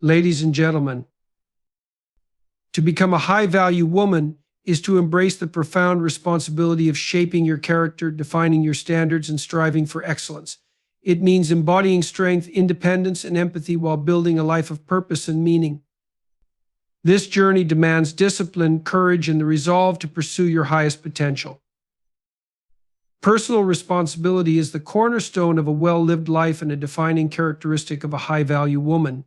Ladies and gentlemen, to become a high-value woman is to embrace the profound responsibility of shaping your character, defining your standards, and striving for excellence. It means embodying strength, independence, and empathy while building a life of purpose and meaning. This journey demands discipline, courage, and the resolve to pursue your highest potential. Personal responsibility is the cornerstone of a well-lived life and a defining characteristic of a high-value woman.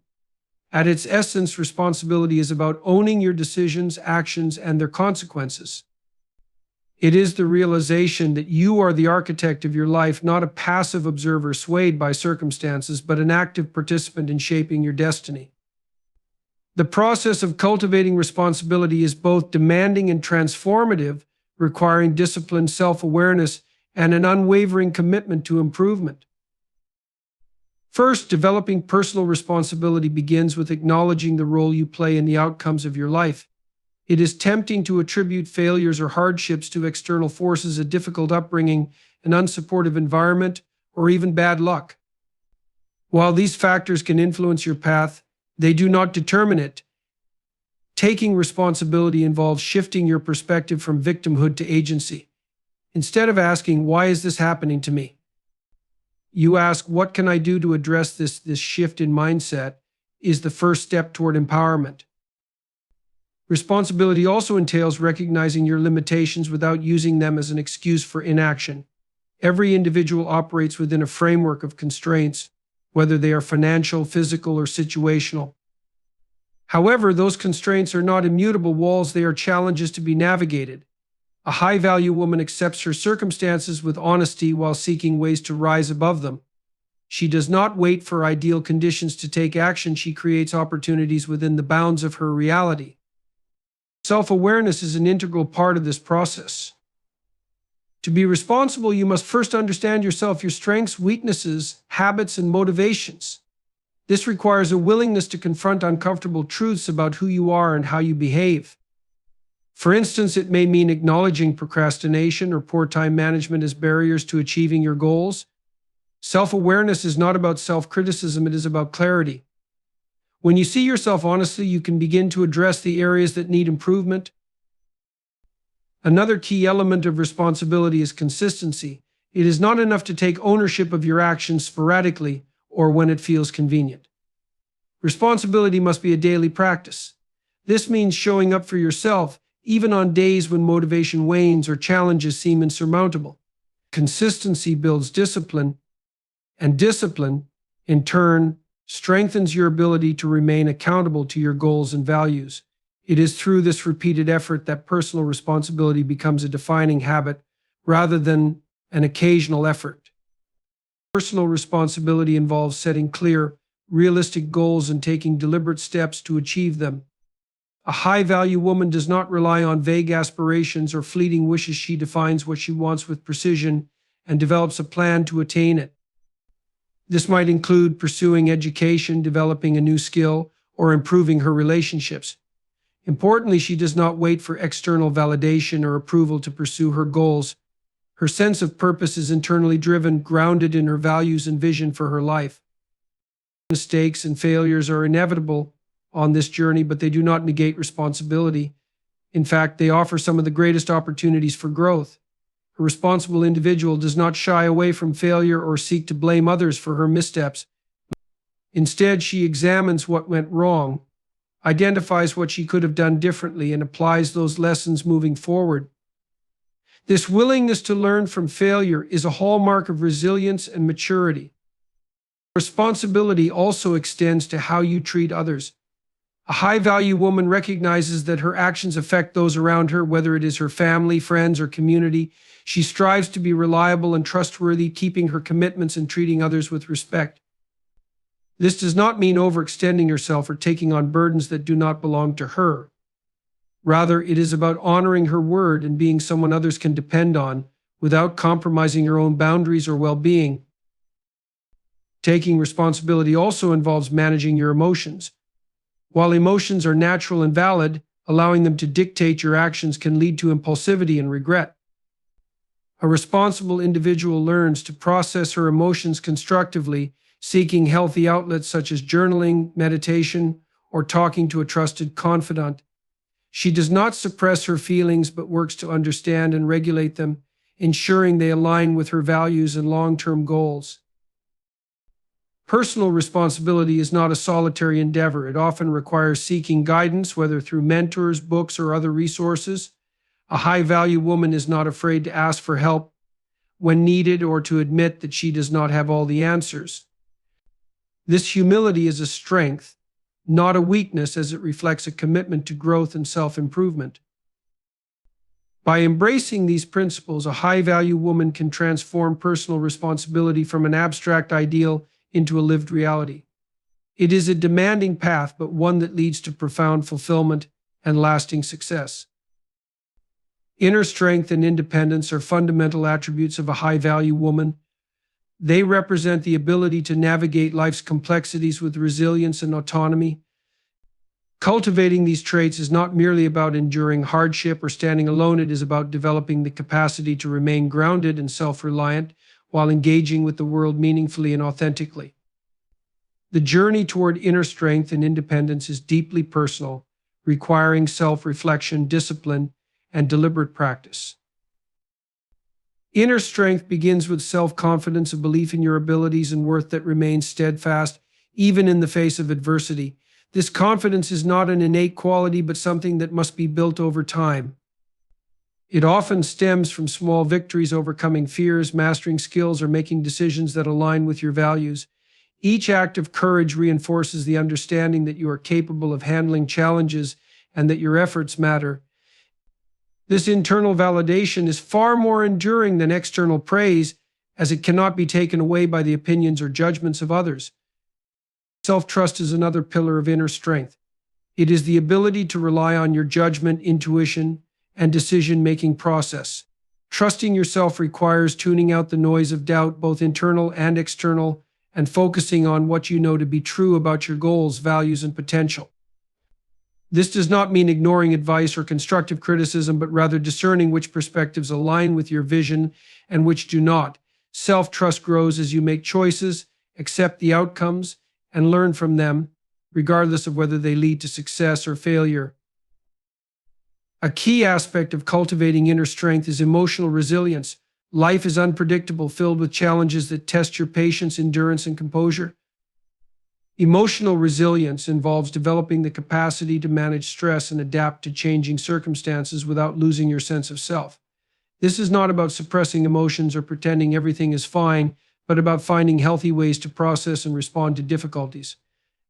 At its essence, responsibility is about owning your decisions, actions, and their consequences. It is the realization that you are the architect of your life, not a passive observer swayed by circumstances, but an active participant in shaping your destiny. The process of cultivating responsibility is both demanding and transformative, requiring discipline, self-awareness, and an unwavering commitment to improvement. First, developing personal responsibility begins with acknowledging the role you play in the outcomes of your life. It is tempting to attribute failures or hardships to external forces, a difficult upbringing, an unsupportive environment, or even bad luck. While these factors can influence your path, they do not determine it. Taking responsibility involves shifting your perspective from victimhood to agency. Instead of asking, "Why is this happening to me?" you ask, "What can I do to address this?" This shift in mindset is the first step toward empowerment. Responsibility also entails recognizing your limitations without using them as an excuse for inaction. Every individual operates within a framework of constraints, whether they are financial, physical, or situational. However, those constraints are not immutable walls, they are challenges to be navigated. A high-value woman accepts her circumstances with honesty while seeking ways to rise above them. She does not wait for ideal conditions to take action, she creates opportunities within the bounds of her reality. Self-awareness is an integral part of this process. To be responsible, you must first understand yourself, your strengths, weaknesses, habits, and motivations. This requires a willingness to confront uncomfortable truths about who you are and how you behave. For instance, it may mean acknowledging procrastination or poor time management as barriers to achieving your goals. Self-awareness is not about self-criticism, it is about clarity. When you see yourself honestly, you can begin to address the areas that need improvement. Another key element of responsibility is consistency. It is not enough to take ownership of your actions sporadically or when it feels convenient. Responsibility must be a daily practice. This means showing up for yourself, even on days when motivation wanes or challenges seem insurmountable. Consistency builds discipline, and discipline, in turn, strengthens your ability to remain accountable to your goals and values. It is through this repeated effort that personal responsibility becomes a defining habit rather than an occasional effort. Personal responsibility involves setting clear, realistic goals and taking deliberate steps to achieve them. A high-value woman does not rely on vague aspirations or fleeting wishes. She defines what she wants with precision and develops a plan to attain it. This might include pursuing education, developing a new skill, or improving her relationships. Importantly, she does not wait for external validation or approval to pursue her goals. Her sense of purpose is internally driven, grounded in her values and vision for her life. Mistakes and failures are inevitable on this journey, but they do not negate responsibility. In fact, they offer some of the greatest opportunities for growth. A responsible individual does not shy away from failure or seek to blame others for her missteps. Instead, she examines what went wrong, identifies what she could have done differently, and applies those lessons moving forward. This willingness to learn from failure is a hallmark of resilience and maturity. Responsibility also extends to how you treat others. A high-value woman recognizes that her actions affect those around her, whether it is her family, friends, or community. She strives to be reliable and trustworthy, keeping her commitments and treating others with respect. This does not mean overextending herself or taking on burdens that do not belong to her. Rather, it is about honoring her word and being someone others can depend on without compromising her own boundaries or well-being. Taking responsibility also involves managing your emotions. While emotions are natural and valid, allowing them to dictate your actions can lead to impulsivity and regret. A responsible individual learns to process her emotions constructively, seeking healthy outlets such as journaling, meditation, or talking to a trusted confidant. She does not suppress her feelings but works to understand and regulate them, ensuring they align with her values and long-term goals. Personal responsibility is not a solitary endeavor. It often requires seeking guidance, whether through mentors, books, or other resources. A high-value woman is not afraid to ask for help when needed or to admit that she does not have all the answers. This humility is a strength, not a weakness, as it reflects a commitment to growth and self-improvement. By embracing these principles, a high-value woman can transform personal responsibility from an abstract ideal into a lived reality. It is a demanding path, but one that leads to profound fulfillment and lasting success. Inner strength and independence are fundamental attributes of a high-value woman. They represent the ability to navigate life's complexities with resilience and autonomy. Cultivating these traits is not merely about enduring hardship or standing alone. It is about developing the capacity to remain grounded and self-reliant while engaging with the world meaningfully and authentically. The journey toward inner strength and independence is deeply personal, requiring self-reflection, discipline, and deliberate practice. Inner strength begins with self-confidence, a belief in your abilities and worth that remains steadfast even in the face of adversity. This confidence is not an innate quality, but something that must be built over time. It often stems from small victories, overcoming fears, mastering skills, or making decisions that align with your values. Each act of courage reinforces the understanding that you are capable of handling challenges and that your efforts matter. This internal validation is far more enduring than external praise, as it cannot be taken away by the opinions or judgments of others. Self-trust is another pillar of inner strength. It is the ability to rely on your judgment, intuition, and decision-making process. Trusting yourself requires tuning out the noise of doubt, both internal and external, and focusing on what you know to be true about your goals, values, and potential. This does not mean ignoring advice or constructive criticism, but rather discerning which perspectives align with your vision and which do not. Self-trust grows as you make choices, accept the outcomes, and learn from them, regardless of whether they lead to success or failure. A key aspect of cultivating inner strength is emotional resilience. Life is unpredictable, filled with challenges that test your patience, endurance, and composure. Emotional resilience involves developing the capacity to manage stress and adapt to changing circumstances without losing your sense of self. This is not about suppressing emotions or pretending everything is fine, but about finding healthy ways to process and respond to difficulties.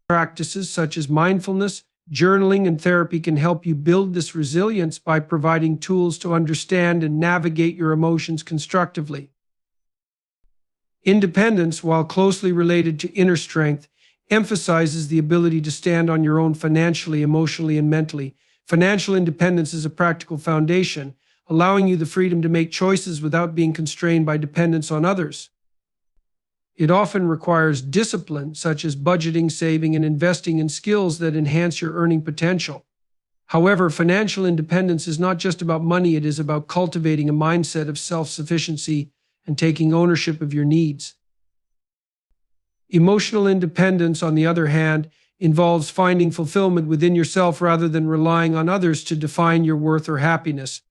Practices such as mindfulness, journaling, and therapy can help you build this resilience by providing tools to understand and navigate your emotions constructively. Independence, while closely related to inner strength, emphasizes the ability to stand on your own financially, emotionally, and mentally. Financial independence is a practical foundation, allowing you the freedom to make choices without being constrained by dependence on others. It often requires discipline, such as budgeting, saving, and investing in skills that enhance your earning potential. However, financial independence is not just about money. It is about cultivating a mindset of self-sufficiency and taking ownership of your needs. Emotional independence, on the other hand, involves finding fulfillment within yourself rather than relying on others to define your worth or happiness.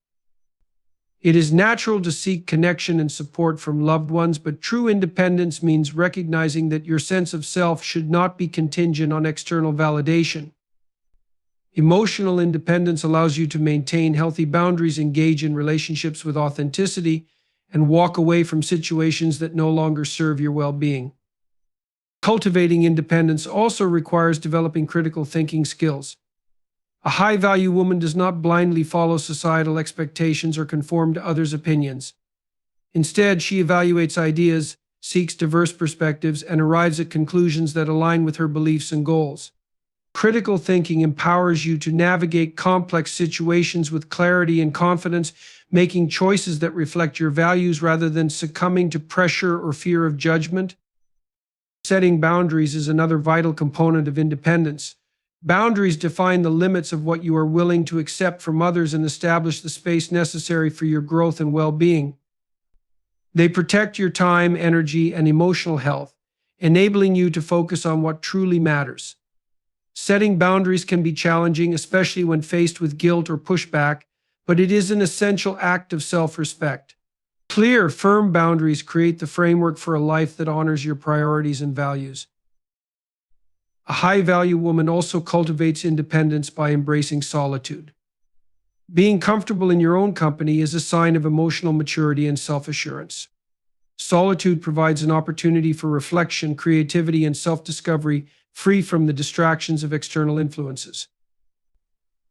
It is natural to seek connection and support from loved ones, but true independence means recognizing that your sense of self should not be contingent on external validation. Emotional independence allows you to maintain healthy boundaries, engage in relationships with authenticity, and walk away from situations that no longer serve your well-being. Cultivating independence also requires developing critical thinking skills. A high-value woman does not blindly follow societal expectations or conform to others' opinions. Instead, she evaluates ideas, seeks diverse perspectives, and arrives at conclusions that align with her beliefs and goals. Critical thinking empowers you to navigate complex situations with clarity and confidence, making choices that reflect your values rather than succumbing to pressure or fear of judgment. Setting boundaries is another vital component of independence. Boundaries define the limits of what you are willing to accept from others and establish the space necessary for your growth and well-being. They protect your time, energy, and emotional health, enabling you to focus on what truly matters. Setting boundaries can be challenging, especially when faced with guilt or pushback, but it is an essential act of self-respect. Clear, firm boundaries create the framework for a life that honors your priorities and values. A high-value woman also cultivates independence by embracing solitude. Being comfortable in your own company is a sign of emotional maturity and self-assurance. Solitude provides an opportunity for reflection, creativity, and self-discovery, free from the distractions of external influences.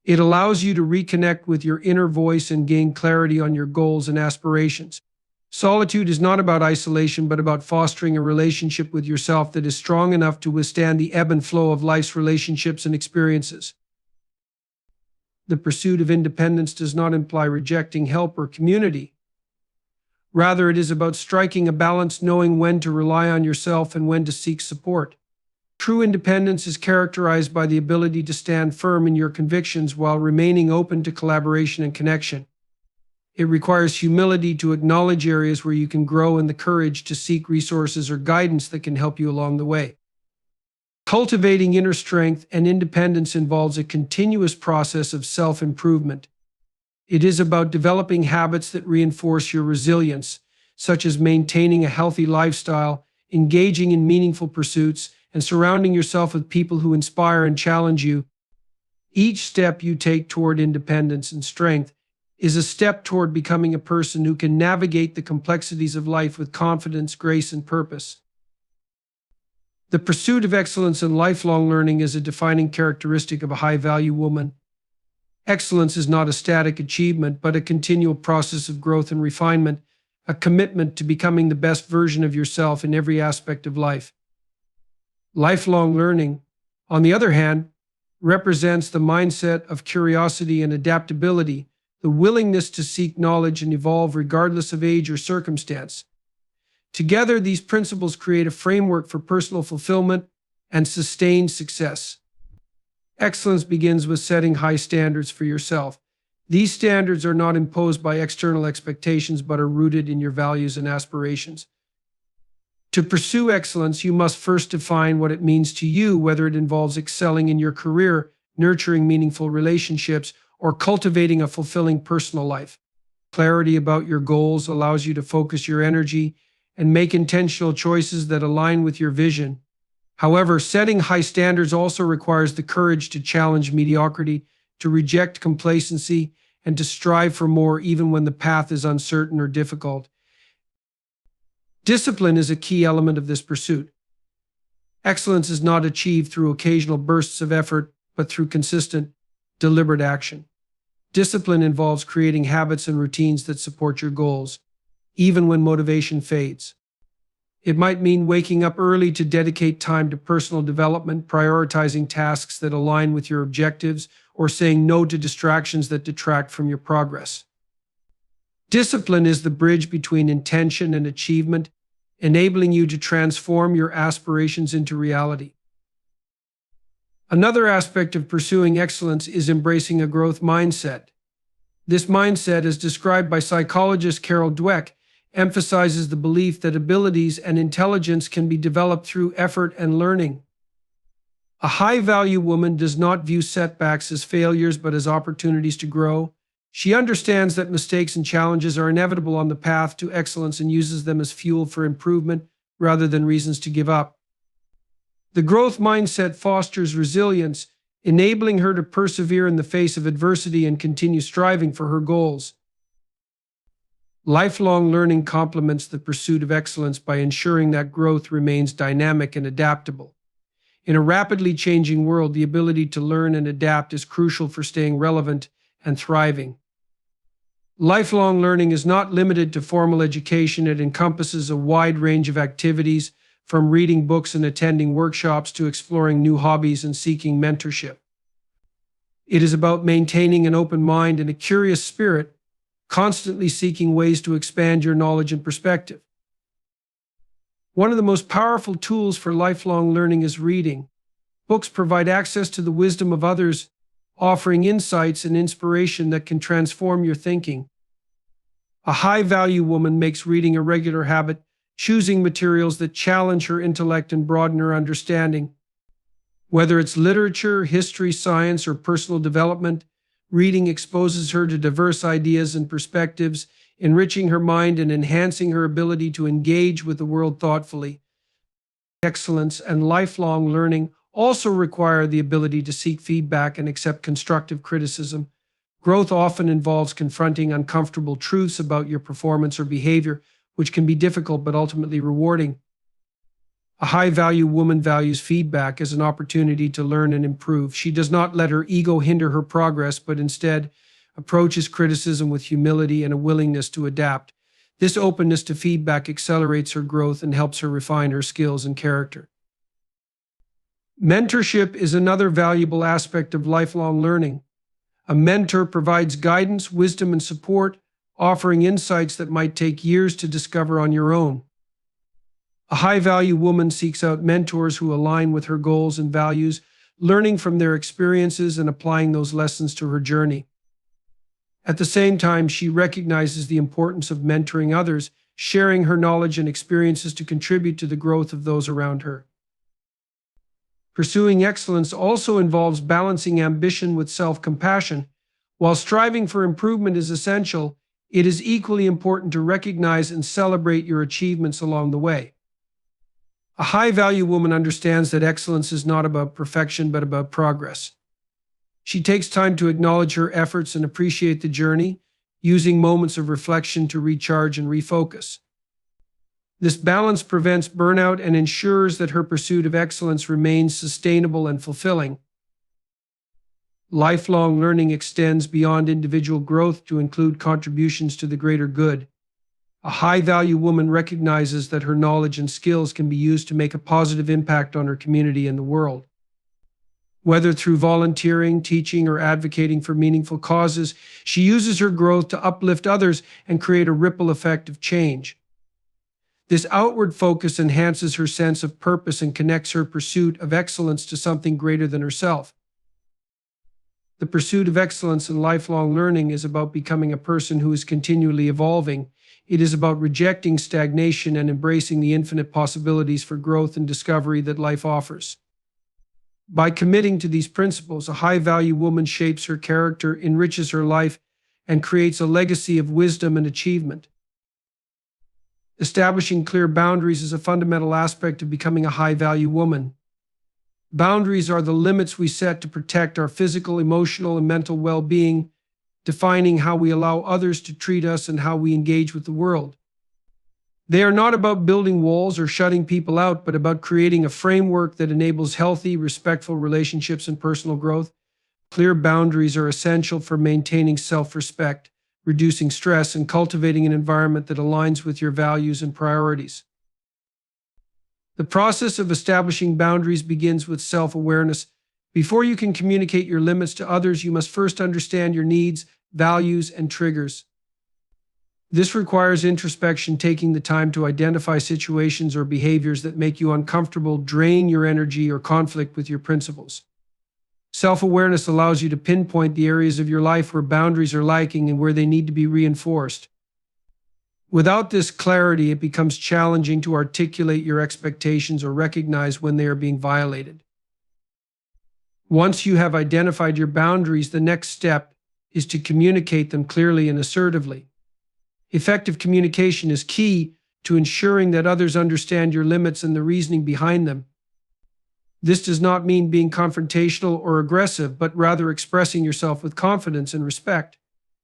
It allows you to reconnect with your inner voice and gain clarity on your goals and aspirations. Solitude is not about isolation, but about fostering a relationship with yourself that is strong enough to withstand the ebb and flow of life's relationships and experiences. The pursuit of independence does not imply rejecting help or community. Rather, it is about striking a balance, knowing when to rely on yourself and when to seek support. True independence is characterized by the ability to stand firm in your convictions while remaining open to collaboration and connection. It requires humility to acknowledge areas where you can grow and the courage to seek resources or guidance that can help you along the way. Cultivating inner strength and independence involves a continuous process of self-improvement. It is about developing habits that reinforce your resilience, such as maintaining a healthy lifestyle, engaging in meaningful pursuits, and surrounding yourself with people who inspire and challenge you. Each step you take toward independence and strength is a step toward becoming a person who can navigate the complexities of life with confidence, grace, and purpose. The pursuit of excellence and lifelong learning is a defining characteristic of a high-value woman. Excellence is not a static achievement, but a continual process of growth and refinement, a commitment to becoming the best version of yourself in every aspect of life. Lifelong learning, on the other hand, represents the mindset of curiosity and adaptability, the willingness to seek knowledge and evolve regardless of age or circumstance. Together, these principles create a framework for personal fulfillment and sustained success. Excellence begins with setting high standards for yourself. These standards are not imposed by external expectations, but are rooted in your values and aspirations. To pursue excellence, you must first define what it means to you, whether it involves excelling in your career, nurturing meaningful relationships, or cultivating a fulfilling personal life. Clarity about your goals allows you to focus your energy and make intentional choices that align with your vision. However, setting high standards also requires the courage to challenge mediocrity, to reject complacency, and to strive for more even when the path is uncertain or difficult. Discipline is a key element of this pursuit. Excellence is not achieved through occasional bursts of effort, but through consistent, deliberate action. Discipline involves creating habits and routines that support your goals, even when motivation fades. It might mean waking up early to dedicate time to personal development, prioritizing tasks that align with your objectives, or saying no to distractions that detract from your progress. Discipline is the bridge between intention and achievement, enabling you to transform your aspirations into reality. Another aspect of pursuing excellence is embracing a growth mindset. This mindset, as described by psychologist Carol Dweck, emphasizes the belief that abilities and intelligence can be developed through effort and learning. A high-value woman does not view setbacks as failures, but as opportunities to grow. She understands that mistakes and challenges are inevitable on the path to excellence and uses them as fuel for improvement rather than reasons to give up. The growth mindset fosters resilience, enabling her to persevere in the face of adversity and continue striving for her goals. Lifelong learning complements the pursuit of excellence by ensuring that growth remains dynamic and adaptable. In a rapidly changing world, the ability to learn and adapt is crucial for staying relevant and thriving. Lifelong learning is not limited to formal education. It encompasses a wide range of activities, from reading books and attending workshops to exploring new hobbies and seeking mentorship. It is about maintaining an open mind and a curious spirit, constantly seeking ways to expand your knowledge and perspective. One of the most powerful tools for lifelong learning is reading. Books provide access to the wisdom of others, offering insights and inspiration that can transform your thinking. A high-value woman makes reading a regular habit, choosing materials that challenge her intellect and broaden her understanding. Whether it's literature, history, science, or personal development, reading exposes her to diverse ideas and perspectives, enriching her mind and enhancing her ability to engage with the world thoughtfully. Excellence and lifelong learning also require the ability to seek feedback and accept constructive criticism. Growth often involves confronting uncomfortable truths about your performance or behavior, which can be difficult but ultimately rewarding. A high-value woman values feedback as an opportunity to learn and improve. She does not let her ego hinder her progress, but instead approaches criticism with humility and a willingness to adapt. This openness to feedback accelerates her growth and helps her refine her skills and character. Mentorship is another valuable aspect of lifelong learning. A mentor provides guidance, wisdom, and support, offering insights that might take years to discover on your own. A high-value woman seeks out mentors who align with her goals and values, learning from their experiences and applying those lessons to her journey. At the same time, she recognizes the importance of mentoring others, sharing her knowledge and experiences to contribute to the growth of those around her. Pursuing excellence also involves balancing ambition with self-compassion. While striving for improvement is essential, it is equally important to recognize and celebrate your achievements along the way. A high-value woman understands that excellence is not about perfection, but about progress. She takes time to acknowledge her efforts and appreciate the journey, using moments of reflection to recharge and refocus. This balance prevents burnout and ensures that her pursuit of excellence remains sustainable and fulfilling. Lifelong learning extends beyond individual growth to include contributions to the greater good. A high-value woman recognizes that her knowledge and skills can be used to make a positive impact on her community and the world. Whether through volunteering, teaching, or advocating for meaningful causes, she uses her growth to uplift others and create a ripple effect of change. This outward focus enhances her sense of purpose and connects her pursuit of excellence to something greater than herself. The pursuit of excellence in lifelong learning is about becoming a person who is continually evolving. It is about rejecting stagnation and embracing the infinite possibilities for growth and discovery that life offers. By committing to these principles, a high-value woman shapes her character, enriches her life, and creates a legacy of wisdom and achievement. Establishing clear boundaries is a fundamental aspect of becoming a high-value woman. Boundaries are the limits we set to protect our physical, emotional, and mental well-being, defining how we allow others to treat us and how we engage with the world. They are not about building walls or shutting people out, but about creating a framework that enables healthy, respectful relationships and personal growth. Clear boundaries are essential for maintaining self-respect, reducing stress, and cultivating an environment that aligns with your values and priorities. The process of establishing boundaries begins with self-awareness. Before you can communicate your limits to others, you must first understand your needs, values, and triggers. This requires introspection, taking the time to identify situations or behaviors that make you uncomfortable, drain your energy, or conflict with your principles. Self-awareness allows you to pinpoint the areas of your life where boundaries are lacking and where they need to be reinforced. Without this clarity, it becomes challenging to articulate your expectations or recognize when they are being violated. Once you have identified your boundaries, the next step is to communicate them clearly and assertively. Effective communication is key to ensuring that others understand your limits and the reasoning behind them. This does not mean being confrontational or aggressive, but rather expressing yourself with confidence and respect.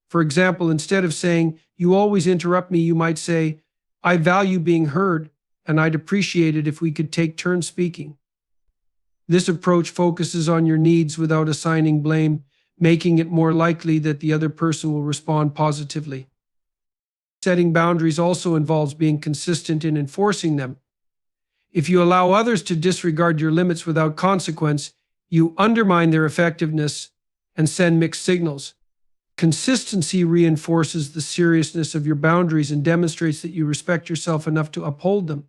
For example, instead of saying, "You always interrupt me," you might say, "I value being heard, and I'd appreciate it if we could take turns speaking." This approach focuses on your needs without assigning blame, making it more likely that the other person will respond positively. Setting boundaries also involves being consistent in enforcing them. If you allow others to disregard your limits without consequence, you undermine their effectiveness and send mixed signals. Consistency reinforces the seriousness of your boundaries and demonstrates that you respect yourself enough to uphold them.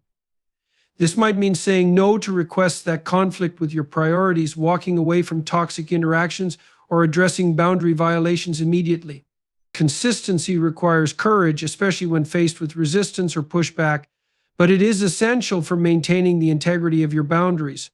This might mean saying no to requests that conflict with your priorities, walking away from toxic interactions, or addressing boundary violations immediately. Consistency requires courage, especially when faced with resistance or pushback, but it is essential for maintaining the integrity of your boundaries.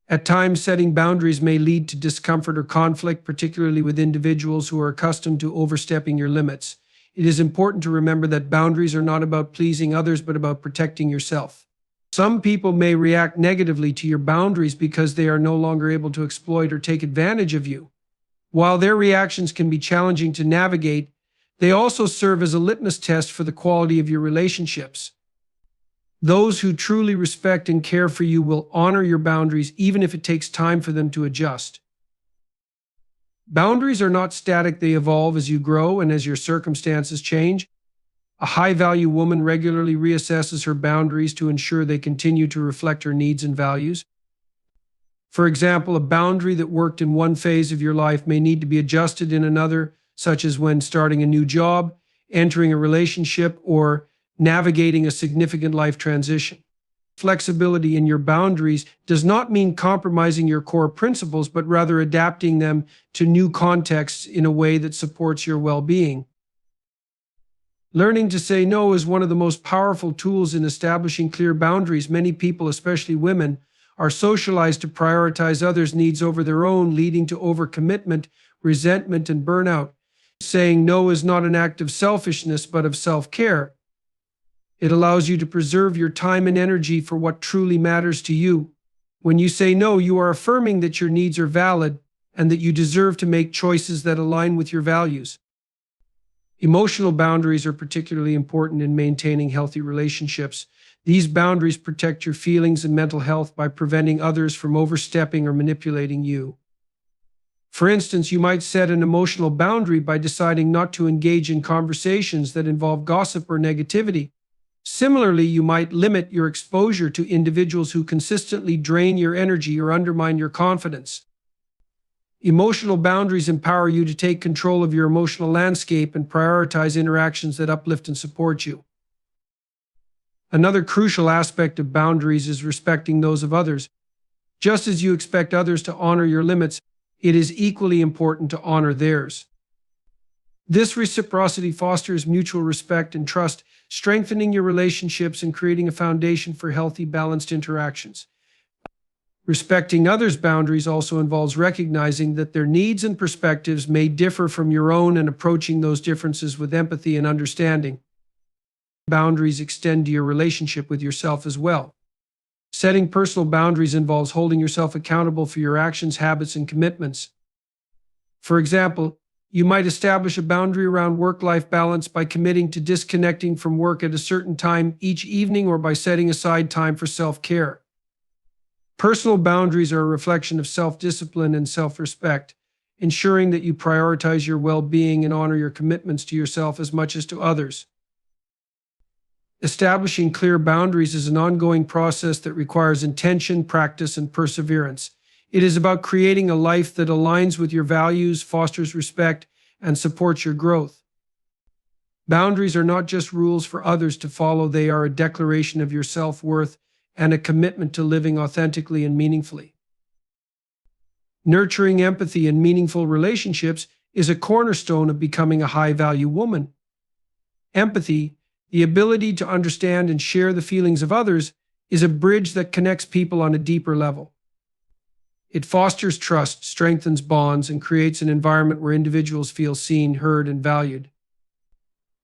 At times, setting boundaries may lead to discomfort or conflict, particularly with individuals who are accustomed to overstepping your limits. It is important to remember that boundaries are not about pleasing others, but about protecting yourself. Some people may react negatively to your boundaries because they are no longer able to exploit or take advantage of you. While their reactions can be challenging to navigate, they also serve as a litmus test for the quality of your relationships. Those who truly respect and care for you will honor your boundaries even if it takes time for them to adjust. Boundaries are not static, they evolve as you grow and as your circumstances change. A high-value woman regularly reassesses her boundaries to ensure they continue to reflect her needs and values. For example, a boundary that worked in one phase of your life may need to be adjusted in another, such as when starting a new job, entering a relationship, or navigating a significant life transition. Flexibility in your boundaries does not mean compromising your core principles, but rather adapting them to new contexts in a way that supports your well-being. Learning to say no is one of the most powerful tools in establishing clear boundaries. Many people, especially women, are socialized to prioritize others' needs over their own, leading to overcommitment, resentment, and burnout. Saying no is not an act of selfishness, but of self-care. It allows you to preserve your time and energy for what truly matters to you. When you say no, you are affirming that your needs are valid and that you deserve to make choices that align with your values. Emotional boundaries are particularly important in maintaining healthy relationships. These boundaries protect your feelings and mental health by preventing others from overstepping or manipulating you. For instance, you might set an emotional boundary by deciding not to engage in conversations that involve gossip or negativity. Similarly, you might limit your exposure to individuals who consistently drain your energy or undermine your confidence. Emotional boundaries empower you to take control of your emotional landscape and prioritize interactions that uplift and support you. Another crucial aspect of boundaries is respecting those of others. Just as you expect others to honor your limits, it is equally important to honor theirs. This reciprocity fosters mutual respect and trust, strengthening your relationships and creating a foundation for healthy, balanced interactions. Respecting others' boundaries also involves recognizing that their needs and perspectives may differ from your own and approaching those differences with empathy and understanding. Boundaries extend to your relationship with yourself as well. Setting personal boundaries involves holding yourself accountable for your actions, habits, and commitments. For example, you might establish a boundary around work-life balance by committing to disconnecting from work at a certain time each evening or by setting aside time for self-care. Personal boundaries are a reflection of self-discipline and self-respect, ensuring that you prioritize your well-being and honor your commitments to yourself as much as to others. Establishing clear boundaries is an ongoing process that requires intention, practice, and perseverance. It is about creating a life that aligns with your values, fosters respect, and supports your growth. Boundaries are not just rules for others to follow, they are a declaration of your self-worth and a commitment to living authentically and meaningfully. Nurturing empathy and meaningful relationships is a cornerstone of becoming a high-value woman. Empathy, the ability to understand and share the feelings of others, is a bridge that connects people on a deeper level. It fosters trust, strengthens bonds, and creates an environment where individuals feel seen, heard, and valued.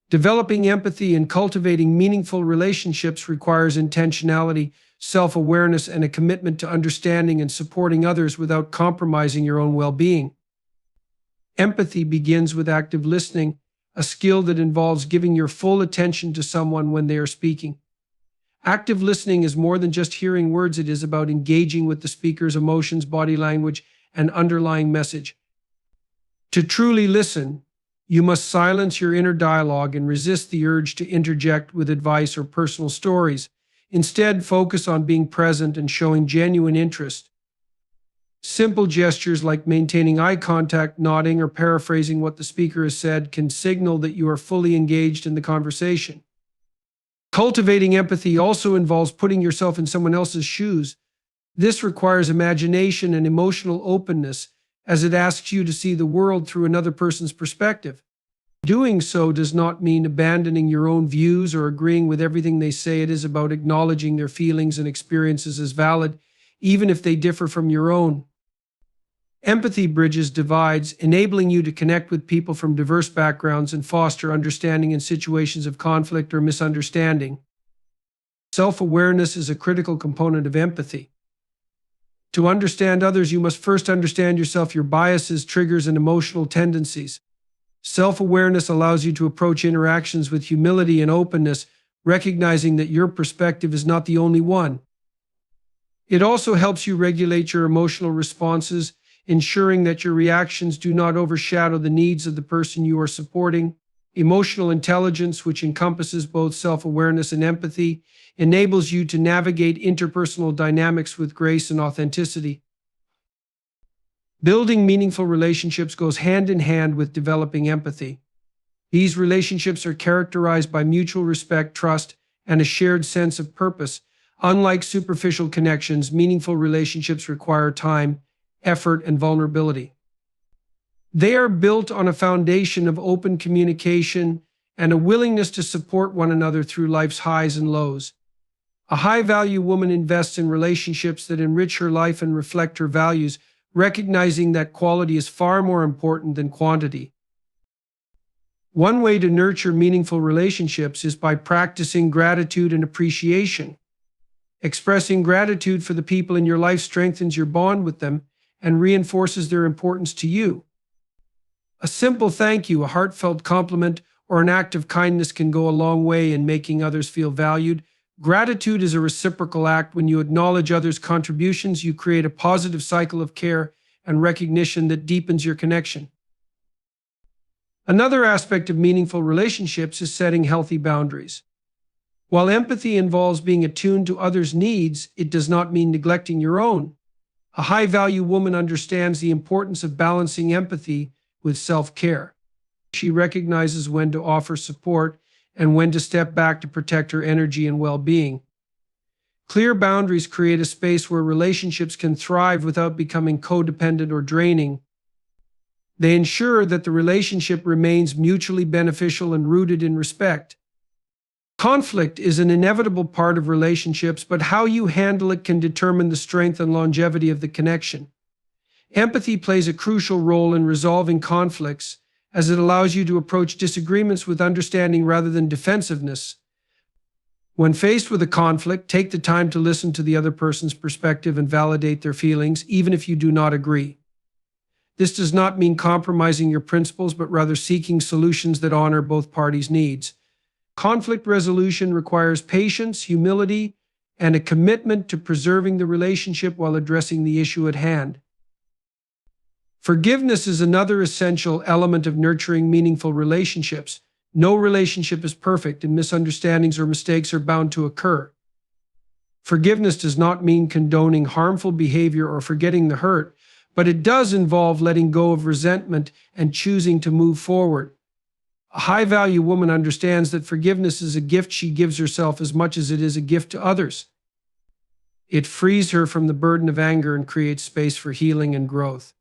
Developing empathy and cultivating meaningful relationships requires intentionality, self-awareness, and a commitment to understanding and supporting others without compromising your own well-being. Empathy begins with active listening, a skill that involves giving your full attention to someone when they are speaking. Active listening is more than just hearing words, it is about engaging with the speaker's emotions, body language, and underlying message. To truly listen, you must silence your inner dialogue and resist the urge to interject with advice or personal stories. Instead, focus on being present and showing genuine interest. Simple gestures like maintaining eye contact, nodding, or paraphrasing what the speaker has said can signal that you are fully engaged in the conversation. Cultivating empathy also involves putting yourself in someone else's shoes. This requires imagination and emotional openness, as it asks you to see the world through another person's perspective. Doing so does not mean abandoning your own views or agreeing with everything they say. It is about acknowledging their feelings and experiences as valid, even if they differ from your own. Empathy bridges divides, enabling you to connect with people from diverse backgrounds and foster understanding in situations of conflict or misunderstanding. Self-awareness is a critical component of empathy. To understand others, you must first understand yourself, your biases, triggers, and emotional tendencies. Self-awareness allows you to approach interactions with humility and openness, recognizing that your perspective is not the only one. It also helps you regulate your emotional responses, ensuring that your reactions do not overshadow the needs of the person you are supporting. Emotional intelligence, which encompasses both self-awareness and empathy, enables you to navigate interpersonal dynamics with grace and authenticity. Building meaningful relationships goes hand in hand with developing empathy. These relationships are characterized by mutual respect, trust, and a shared sense of purpose. Unlike superficial connections, meaningful relationships require time, effort, and vulnerability. They are built on a foundation of open communication and a willingness to support one another through life's highs and lows. A high-value woman invests in relationships that enrich her life and reflect her values, recognizing that quality is far more important than quantity. One way to nurture meaningful relationships is by practicing gratitude and appreciation. Expressing gratitude for the people in your life strengthens your bond with them and reinforces their importance to you. A simple thank you, a heartfelt compliment, or an act of kindness can go a long way in making others feel valued. Gratitude is a reciprocal act. When you acknowledge others' contributions, you create a positive cycle of care and recognition that deepens your connection. Another aspect of meaningful relationships is setting healthy boundaries. While empathy involves being attuned to others' needs, it does not mean neglecting your own. A high-value woman understands the importance of balancing empathy with self-care. She recognizes when to offer support and when to step back to protect her energy and well-being. Clear boundaries create a space where relationships can thrive without becoming codependent or draining. They ensure that the relationship remains mutually beneficial and rooted in respect. Conflict is an inevitable part of relationships, but how you handle it can determine the strength and longevity of the connection. Empathy plays a crucial role in resolving conflicts, as it allows you to approach disagreements with understanding rather than defensiveness. When faced with a conflict, take the time to listen to the other person's perspective and validate their feelings, even if you do not agree. This does not mean compromising your principles, but rather seeking solutions that honor both parties' needs. Conflict resolution requires patience, humility, and a commitment to preserving the relationship while addressing the issue at hand. Forgiveness is another essential element of nurturing meaningful relationships. No relationship is perfect, and misunderstandings or mistakes are bound to occur. Forgiveness does not mean condoning harmful behavior or forgetting the hurt, but it does involve letting go of resentment and choosing to move forward. A high-value woman understands that forgiveness is a gift she gives herself as much as it is a gift to others. It frees her from the burden of anger and creates space for healing and growth.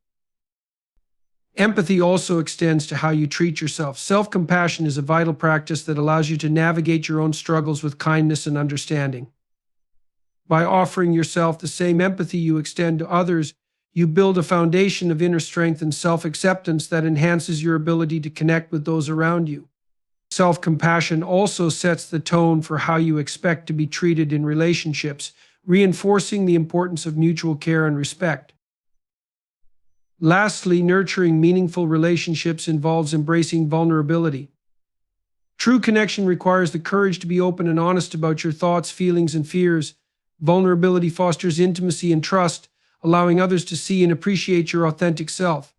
Empathy also extends to how you treat yourself. Self-compassion is a vital practice that allows you to navigate your own struggles with kindness and understanding. By offering yourself the same empathy you extend to others, you build a foundation of inner strength and self-acceptance that enhances your ability to connect with those around you. Self-compassion also sets the tone for how you expect to be treated in relationships, reinforcing the importance of mutual care and respect. Lastly, nurturing meaningful relationships involves embracing vulnerability. True connection requires the courage to be open and honest about your thoughts, feelings, and fears. Vulnerability fosters intimacy and trust, allowing others to see and appreciate your authentic self.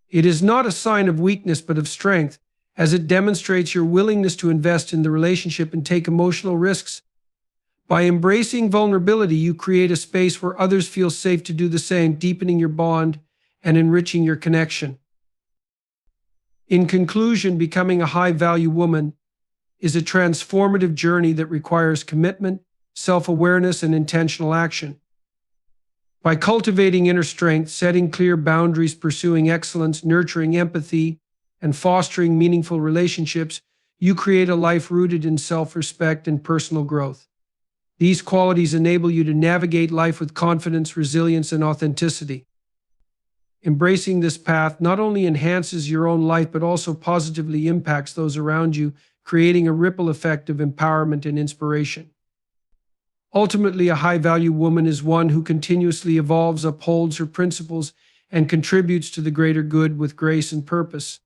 It is not a sign of weakness but of strength, as it demonstrates your willingness to invest in the relationship and take emotional risks. By embracing vulnerability, you create a space where others feel safe to do the same, deepening your bond and enriching your connection. In conclusion, becoming a high-value woman is a transformative journey that requires commitment, self-awareness, and intentional action. By cultivating inner strength, setting clear boundaries, pursuing excellence, nurturing empathy, and fostering meaningful relationships, you create a life rooted in self-respect and personal growth. These qualities enable you to navigate life with confidence, resilience, and authenticity. Embracing this path not only enhances your own life but also positively impacts those around you, creating a ripple effect of empowerment and inspiration. Ultimately, a high-value woman is one who continuously evolves, upholds her principles, and contributes to the greater good with grace and purpose.